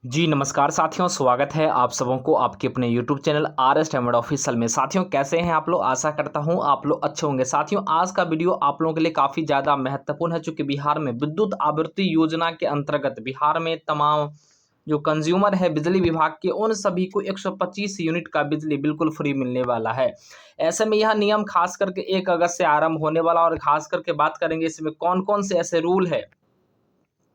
जी नमस्कार साथियों, स्वागत है आप सबों को आपके अपने YouTube channel R S diamond official में। साथियों कैसे हैं आप लोग? आशा करता हूं आप लोग अच्छे होंगे। साथियों आज का वीडियो आप लोगों के लिए काफ़ी ज़्यादा महत्वपूर्ण है, चूँकि बिहार में विद्युत आपूर्ति योजना के अंतर्गत बिहार में तमाम जो कंज्यूमर है बिजली विभाग के, उन सभी को 125 यूनिट का बिजली बिल्कुल फ्री मिलने वाला है। ऐसे में यह नियम खास करके 1 अगस्त से आरंभ होने वाला, और खास करके बात करेंगे इसमें कौन-कौन से ऐसे रूल है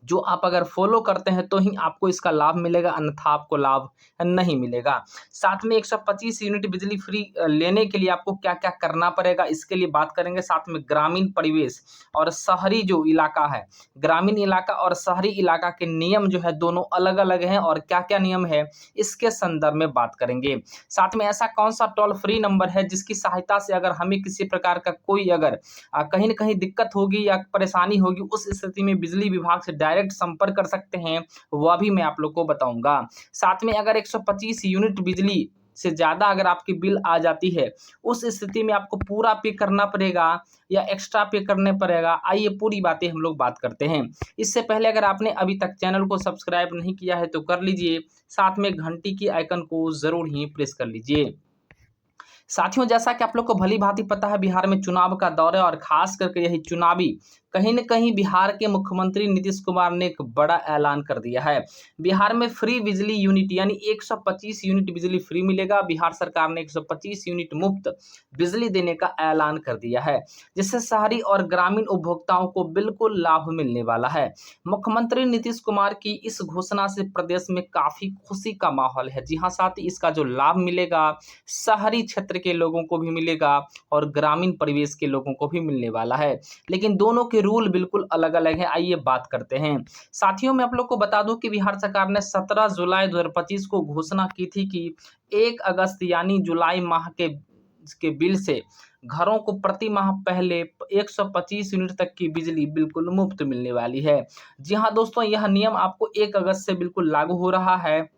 जो आप अगर फॉलो करते हैं तो ही आपको इसका लाभ मिलेगा, अन्यथा आपको लाभ नहीं मिलेगा। साथ में 125 यूनिट बिजली फ्री लेने के लिए आपको क्या-क्या करना पड़ेगा, इसके लिए बात करेंगे। साथ में ग्रामीण परिवेश और शहरी जो इलाका है, ग्रामीण इलाका और शहरी इलाका के नियम जो है दोनों अलग-अलग हैं, और क्या-क्या नियम है इसके संदर्भ में बात करेंगे। साथ में ऐसा कौन-सा टोल फ्री नंबर है जिसकी सहायता से अगर हमें किसी प्रकार का कोई अगर कहीं न कहीं दिक्कत होगी या परेशानी होगी, उस स्थिति में बिजली विभाग से डायरेक्ट संपर्क कर सकते हैं, वह भी मैं आप लोग को बताऊँगा। साथ में अगर 125 यूनिट बिजली से ज़्यादा अगर आपकी बिल आ जाती है, उस स्थिति में आपको पूरा पे करना पड़ेगा या एक्स्ट्रा पे करने पड़ेगा? आइए पूरी बातें हम लोग बात करते हैं। इससे पहले अगर आपने अभी तक चैनल को सब्सक्राइब नहीं किया है तो कर लीजिए, साथ में घंटी की आइकन को ज़रूर ही प्रेस कर लीजिए। साथियों जैसा कि आप लोग को भली-भाँति पता है, बिहार में चुनाव का दौर है, और ख़ास करके यही चुनावी कहीं न कहीं बिहार के मुख्यमंत्री नीतीश कुमार ने एक बड़ा ऐलान कर दिया है। बिहार में फ्री बिजली यूनिट यानी 125 यूनिट बिजली फ्री मिलेगा। बिहार सरकार ने 125 यूनिट मुफ्त बिजली देने का ऐलान कर दिया है, जिससे शहरी और ग्रामीण उपभोक्ताओं को बिल्कुल लाभ मिलने वाला है। मुख्यमंत्री नीतीश कुमार की इस घोषणा से प्रदेश में काफ़ी खुशी का माहौल है। जी हाँ, साथ ही इसका जो लाभ मिलेगा, शहरी क्षेत्र के लोगों को भी मिलेगा और ग्रामीण परिवेश के लोगों को भी मिलने वाला है। लेकिन दोनों के रूल बिल्कुल अलग-अलग हैं। आइए बात करते हैं। साथियों मैं आप लोग को बता दूं कि बिहार सरकार ने 17 जुलाई 2025 को घोषणा की थी कि 1 अगस्त यानी जुलाई माह के बिल से घरों को प्रति माह पहले 125 यूनिट तक की बिजली बिल्कुल मुफ्त मिलने वाली है। जी हाँ दोस्तों, यह नियम आपको 1 अगस्त से बिल्कुल लागू हो रहा है।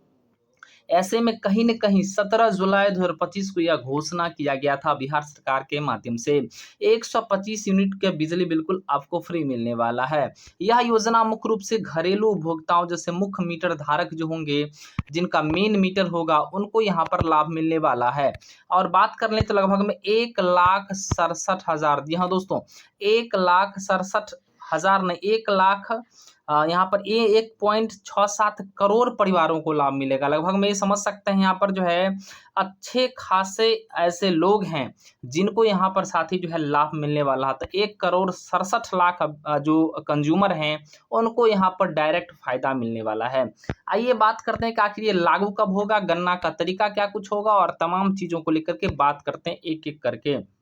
ऐसे में कहीं न कहीं 17 जुलाई 2025 को यह घोषणा किया गया था बिहार सरकार के माध्यम से। 125 यूनिट के बिजली बिल्कुल आपको फ्री मिलने वाला है। यह योजना मुख्य रूप से घरेलू उपभोक्ताओं जैसे मुख्य मीटर धारक जो होंगे, जिनका मेन मीटर होगा, उनको यहाँ पर लाभ मिलने वाला है। और बात कर लें तो लगभग में 1,67,000, जी हाँ दोस्तों, 1,67,000 नहीं, 1 लाख यहाँ पर ये 1.67 करोड़ परिवारों को लाभ मिलेगा। लगभग में ये समझ सकते हैं यहाँ पर जो है अच्छे खासे ऐसे लोग हैं जिनको यहाँ पर साथी जो है लाभ मिलने वाला है। तो 1,67 करोड़ जो कंज्यूमर हैं उनको यहाँ पर डायरेक्ट फ़ायदा मिलने वाला है। आइए बात करते हैं कि आखिर ये लागू कब होगा, गणना का तरीका क्या कुछ होगा, और तमाम चीज़ों को लेकर के बात करते हैं एक-एक करके।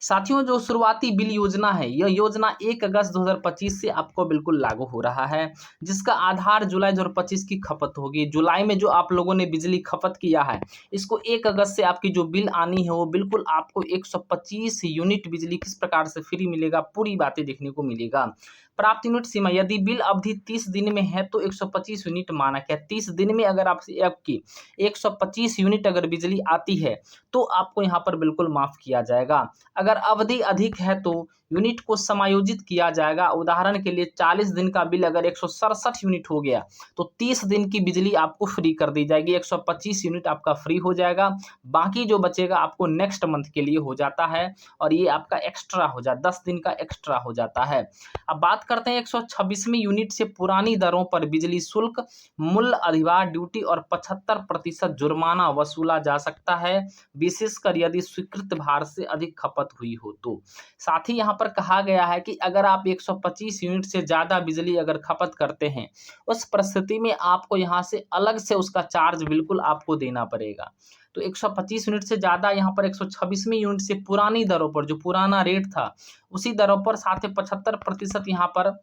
साथियों जो शुरुआती बिल योजना है, यह योजना 1 अगस्त 2025 से आपको बिल्कुल लागू हो रहा है, जिसका आधार जुलाई 2025 की खपत होगी। जुलाई में जो आप लोगों ने बिजली खपत किया है, इसको 1 अगस्त से आपकी जो बिल आनी है वो बिल्कुल आपको 125 यूनिट बिजली किस प्रकार से फ्री मिलेगा, पूरी बातें देखने को मिलेगा। प्राप्त यूनिट सीमा, यदि बिल अवधि 30 दिन में है तो 125 यूनिट मानक है। 30 दिन में अगर आपकी 125 यूनिट अगर बिजली आती है तो आपको यहाँ पर बिल्कुल माफ़ किया जाएगा। अगर अवधि अधिक है तो यूनिट को समायोजित किया जाएगा। उदाहरण के लिए 40 दिन का बिल अगर 167 यूनिट हो गया तो 30 दिन की बिजली आपको फ्री कर दी जाएगी। 125 यूनिट आपका फ्री हो जाएगा, बाकी जो बचेगा आपको नेक्स्ट मंथ के लिए हो जाता है, और ये आपका एक्स्ट्रा हो जाता है, 10 दिन का एक्स्ट्रा हो जाता है। अब बात करते हैं 126वीं यूनिट से पुरानी दरों पर बिजली शुल्क, मूल्य अधिभार, ड्यूटी और 75% जुर्माना वसूला जा सकता है, विशेषकर यदि स्वीकृत भार से अधिक खपत हुई हो तो। साथ ही यहाँ पर कहा गया है कि अगर आप 125 यूनिट से ज़्यादा बिजली अगर खपत करते हैं, उस परिस्थिति में आपको यहाँ से अलग से उसका चार्ज बिल्कुल आपको देना पड़ेगा। तो 125 यूनिट से ज़्यादा यहाँ पर 126वीं यूनिट से पुरानी दरों पर, जो पुराना रेट था, उसी दरों पर साथ ही 75% यहाँ पर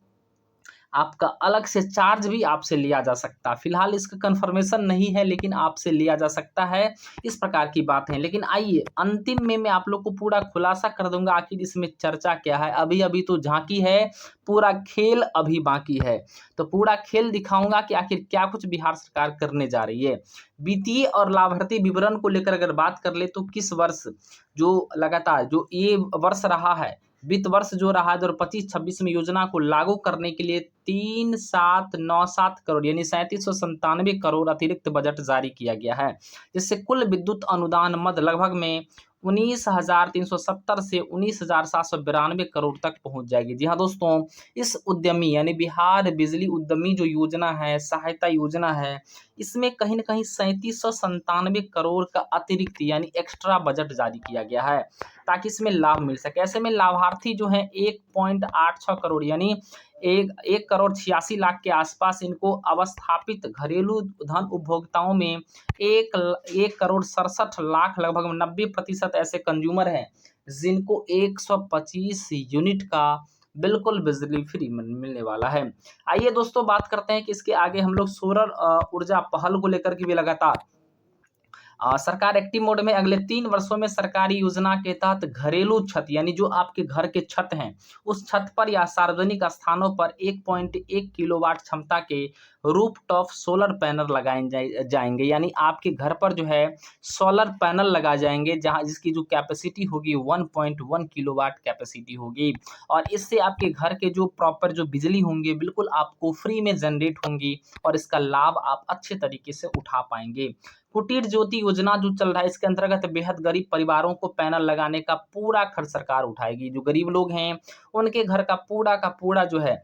आपका अलग से चार्ज भी आपसे लिया जा सकता है। फिलहाल इसका कन्फर्मेशन नहीं है, लेकिन आपसे लिया जा सकता है, इस प्रकार की बात है। लेकिन आइए अंतिम में मैं आप लोग को पूरा खुलासा कर दूँगा आखिर इसमें चर्चा क्या है। अभी-अभी तो झाँकी है, पूरा खेल अभी बाकी है। तो पूरा खेल दिखाऊँगा कि आखिर क्या कुछ बिहार सरकार करने जा रही है। वित्तीय और लाभार्थी विवरण को लेकर अगर बात कर ले तो किस वर्ष जो लगातार जो ये वर्ष रहा है, वित्त वर्ष जो रहा 2025-26 में योजना को लागू करने के लिए 3797 करोड़ यानी 3797 करोड़ अतिरिक्त बजट जारी किया गया है, जिससे कुल विद्युत अनुदान मद लगभग में 19,370 से 19,792 करोड़ तक पहुंच जाएगी। जी हाँ दोस्तों, इस उद्यमी यानी बिहार बिजली उद्यमी जो योजना है, सहायता योजना है, इसमें कहीं न कहीं 3797 करोड़ का अतिरिक्त यानी एक्स्ट्रा बजट जारी किया गया है, ताकि इसमें लाभ मिल सके। ऐसे में लाभार्थी जो हैं 1.86 करोड़ यानी 1,86,00,000 के आसपास इनको अवस्थापित घरेलू धन उपभोक्ताओं में 1,67,00,000 लगभग 90% ऐसे कंज्यूमर हैं, जिनको 125 यूनिट का बिल्कुल बिजली फ्री मिलने वाला है। आइए दोस्तों बात करते हैं कि इसके आगे हम लोग सोलर ऊर्जा पहल को लेकर के भी लगातार सरकार एक्टिव मोड में अगले 3 वर्षों में सरकारी योजना के तहत घरेलू छत यानी जो आपके घर के छत हैं, उस छत पर या सार्वजनिक स्थानों पर 1.1 किलोवाट क्षमता के रूफटॉप सोलर पैनल लगाए जाएंगे। यानी आपके घर पर जो है सोलर पैनल लगाए जाएंगे, जहां जिसकी जो कैपेसिटी होगी 1.1 किलोवाट कैपेसिटी होगी, और इससे आपके घर के जो प्रॉपर जो बिजली होंगे बिल्कुल आपको फ्री में जनरेट होंगी, और इसका लाभ आप अच्छे तरीके से उठा पाएंगे। कुटीर ज्योति योजना जो चल रहा है, इसके अंतर्गत बेहद गरीब परिवारों को पैनल लगाने का पूरा खर्च सरकार उठाएगी। जो गरीब लोग हैं उनके घर का पूरा जो है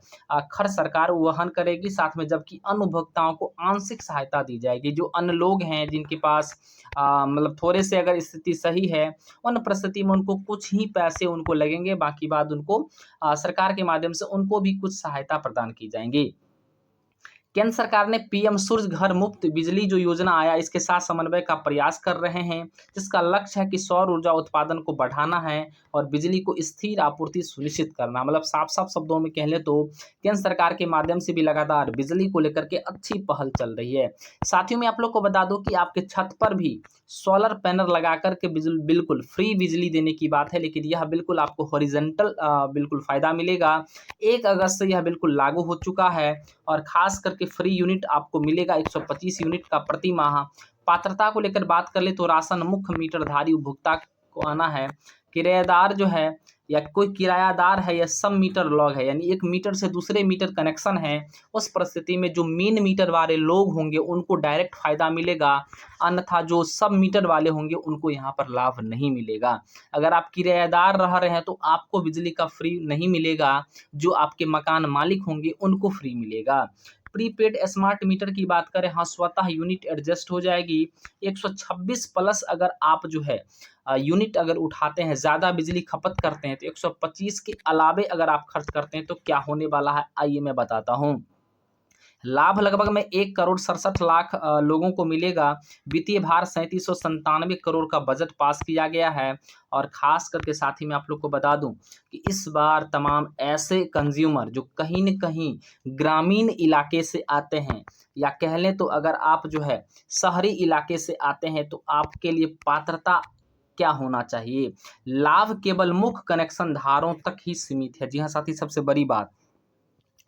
खर्च सरकार वहन करेगी, साथ में जबकि अन्य उपभोक्ताओं को आंशिक सहायता दी जाएगी। जो अन्य लोग हैं जिनके पास मतलब थोड़े से अगर स्थिति सही है, उन परिस्थिति में उनको कुछ ही पैसे उनको लगेंगे, बाकी बाद उनको सरकार के माध्यम से उनको भी कुछ सहायता प्रदान की जाएंगी। केंद्र सरकार ने पीएम सूर्य घर मुफ्त बिजली जो योजना आया, इसके साथ समन्वय का प्रयास कर रहे हैं, जिसका लक्ष्य है कि सौर ऊर्जा उत्पादन को बढ़ाना है और बिजली को स्थिर आपूर्ति सुनिश्चित करना। मतलब साफ शब्दों में कह लें तो केंद्र सरकार के माध्यम से भी लगातार बिजली को लेकर के अच्छी पहल चल रही है। साथियों में आप लोग को बता दूं कि आपके छत पर भी सोलर पैनल लगा करके बिल्कुल फ्री बिजली देने की बात है, लेकिन यह बिल्कुल आपको हॉरिजॉन्टल बिल्कुल फायदा मिलेगा। 1 अगस्त से यह बिल्कुल लागू हो चुका है, और खास करके फ्री यूनिट आपको मिलेगा 125 यूनिट का प्रति माह। पात्रता को लेकर बात कर ले तो राशन मुख्य मीटरधारी उपभोक्ता को आना है। किराएदार जो है या कोई किरायादार है या सब मीटर लॉग है, यानी एक मीटर से दूसरे मीटर कनेक्शन है, उस परिस्थिति में जो मेन मीटर वाले लोग होंगे उनको डायरेक्ट फायदा मिलेगा, अन्यथा जो सब मीटर वाले होंगे उनको यहाँ पर लाभ नहीं मिलेगा। अगर आप किराएदार रह रहे हैं तो आपको बिजली का फ्री नहीं मिलेगा, जो आपके मकान मालिक होंगे उनको फ्री मिलेगा। प्रीपेड स्मार्ट मीटर की बात करें, हाँ स्वतः यूनिट एडजस्ट हो जाएगी। 126 प्लस अगर आप जो है यूनिट अगर उठाते हैं, ज़्यादा बिजली खपत करते हैं, तो 125 के अलावे अगर आप खर्च करते हैं तो क्या होने वाला है, आइए मैं बताता हूँ। लाभ लगभग में 1,67,00,000 लोगों को मिलेगा। वित्तीय भार 3797 करोड़ का बजट पास किया गया है, और खास करके साथ ही मैं आप लोग को बता दूं कि इस बार तमाम ऐसे कंज्यूमर जो कहीं न कहीं ग्रामीण इलाके से आते हैं, या कह लें तो अगर आप जो है शहरी इलाके से आते हैं, तो आपके लिए पात्रता क्या होना चाहिए। लाभ केवल मुख्य कनेक्शन धारों तक ही सीमित है। जी हाँ साथी, सबसे बड़ी बात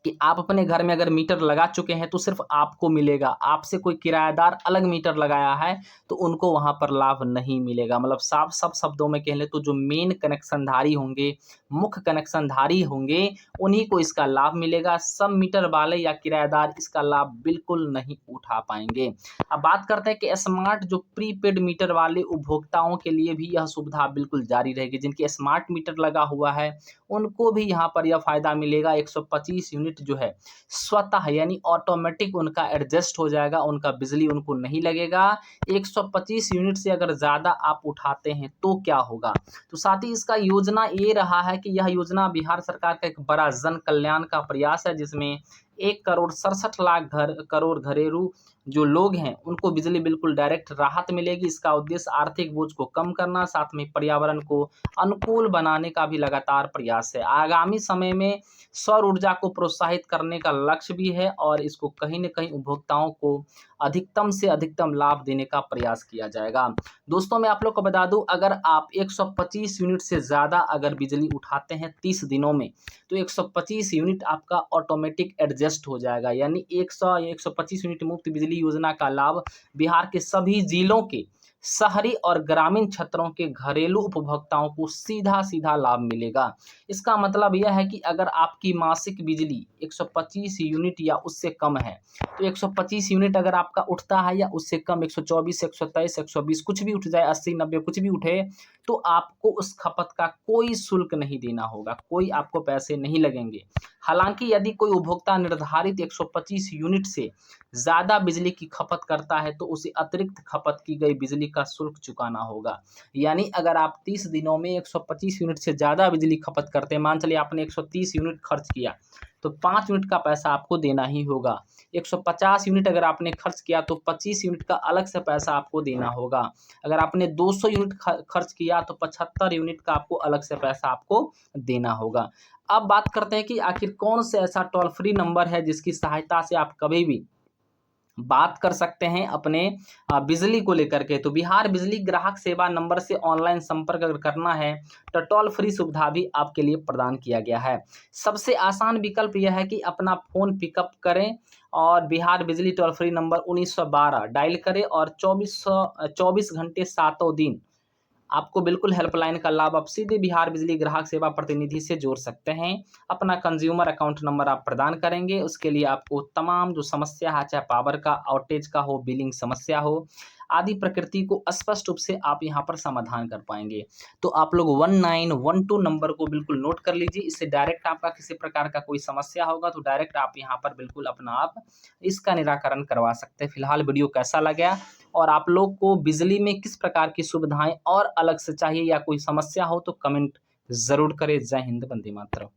कि आप अपने घर में अगर मीटर लगा चुके हैं तो सिर्फ आपको मिलेगा, आपसे कोई किराएदार अलग मीटर लगाया है तो उनको वहां पर लाभ नहीं मिलेगा। मतलब साफ सब शब्दों में कह लें तो जो मेन कनेक्शनधारी होंगे, मुख्य कनेक्शनधारी होंगे, उन्हीं को इसका लाभ मिलेगा। सब मीटर वाले या किराएदार इसका लाभ बिल्कुल नहीं उठा पाएंगे। अब बात करते हैं कि स्मार्ट जो प्रीपेड मीटर वाले उपभोक्ताओं के लिए भी यह सुविधा बिल्कुल जारी रहेगी। जिनके स्मार्ट मीटर लगा हुआ है उनको भी यहाँ पर यह फायदा मिलेगा। 125 यूनिट जो है स्वतः यानी ऑटोमेटिक उनका एडजस्ट हो जाएगा, उनका बिजली उनको नहीं लगेगा। 125 यूनिट से अगर ज़्यादा आप उठाते हैं तो क्या होगा। तो साथ ही इसका योजना ये रहा है कि यह योजना बिहार सरकार का एक बड़ा जन कल्याण का प्रयास है, जिसमें 1,67,00,000 करोड़ घरेलू जो लोग हैं उनको बिजली बिल्कुल डायरेक्ट राहत मिलेगी। इसका उद्देश्य आर्थिक बोझ को कम करना, साथ में पर्यावरण को अनुकूल बनाने का भी लगातार प्रयास है। आगामी समय में सौर ऊर्जा को प्रोत्साहित करने का लक्ष्य भी है, और इसको कहीं न कहीं उपभोक्ताओं को अधिकतम से अधिकतम लाभ देने का प्रयास किया जाएगा। दोस्तों मैं आप लोग को बता दूं, अगर आप 125 यूनिट से ज़्यादा अगर बिजली उठाते हैं 30 दिनों में, तो 125 यूनिट आपका ऑटोमेटिक एडजस्ट हो जाएगा। यानी 125 यूनिट मुफ्त बिजली योजना का लाभ बिहार के सभी जिलों के शहरी और ग्रामीण क्षेत्रों के घरेलू उपभोक्ताओं को सीधा सीधा लाभ मिलेगा। इसका मतलब यह है कि अगर आपकी मासिक बिजली 125 यूनिट या उससे कम है, तो 125 यूनिट अगर आपका उठता है या उससे कम 124, 123, 120 कुछ भी उठ जाए, 80, 90 कुछ भी उठे, तो आपको उस खपत का कोई शुल्क नहीं देना होगा, कोई आपको पैसे नहीं लगेंगे। हालांकि यदि कोई उपभोक्ता निर्धारित 125 यूनिट से ज़्यादा बिजली की खपत करता है, तो उसे अतिरिक्त खपत की गई बिजली का शुल्क चुकाना होगा। यानी अगर आप 30 दिनों में 125 यूनिट से ज़्यादा बिजली खपत करते हैं, मान चलिए आपने 130 यूनिट खर्च किया, तो 5 यूनिट का पैसा आपको देना ही होगा। 150 यूनिट अगर आपने खर्च किया, तो 25 यूनिट का अलग से पैसा आपको देना होगा। अगर आपने 200 यूनिट खर्च किया, तो 75 यूनिट का आपको अलग से पैसा आपको देना होगा। अब बात करते हैं कि आखिर कौन से ऐसा टोल फ्री नंबर है जिसकी सहायता से आप कभी भी बात कर सकते हैं अपने बिजली को लेकर के। तो बिहार बिजली ग्राहक सेवा नंबर से ऑनलाइन संपर्क अगर करना है, तो टोल फ्री सुविधा भी आपके लिए प्रदान किया गया है। सबसे आसान विकल्प यह है कि अपना फ़ोन पिकअप करें और बिहार बिजली टोल फ्री नंबर 1912 डायल करें और 24 घंटे सातों दिन आपको बिल्कुल हेल्पलाइन का लाभ आप सीधे बिहार बिजली ग्राहक सेवा प्रतिनिधि से जोड़ सकते हैं। अपना कंज्यूमर अकाउंट नंबर आप प्रदान करेंगे, उसके लिए आपको तमाम जो समस्या है, चाहे पावर का आउटेज का हो, बिलिंग समस्या हो, आदि प्रकृति को स्पष्ट रूप से आप यहाँ पर समाधान कर पाएंगे। तो आप लोग 1912 नंबर को बिल्कुल नोट कर लीजिए। इससे डायरेक्ट आपका किसी प्रकार का कोई समस्या होगा, तो डायरेक्ट आप यहाँ पर बिल्कुल अपना आप इसका निराकरण करवा सकते हैं। फिलहाल वीडियो कैसा लगा और आप लोग को बिजली में किस प्रकार की सुविधाएं और अलग से चाहिए या कोई समस्या हो, तो कमेंट ज़रूर करें। जय हिंद, वंदे मातरम।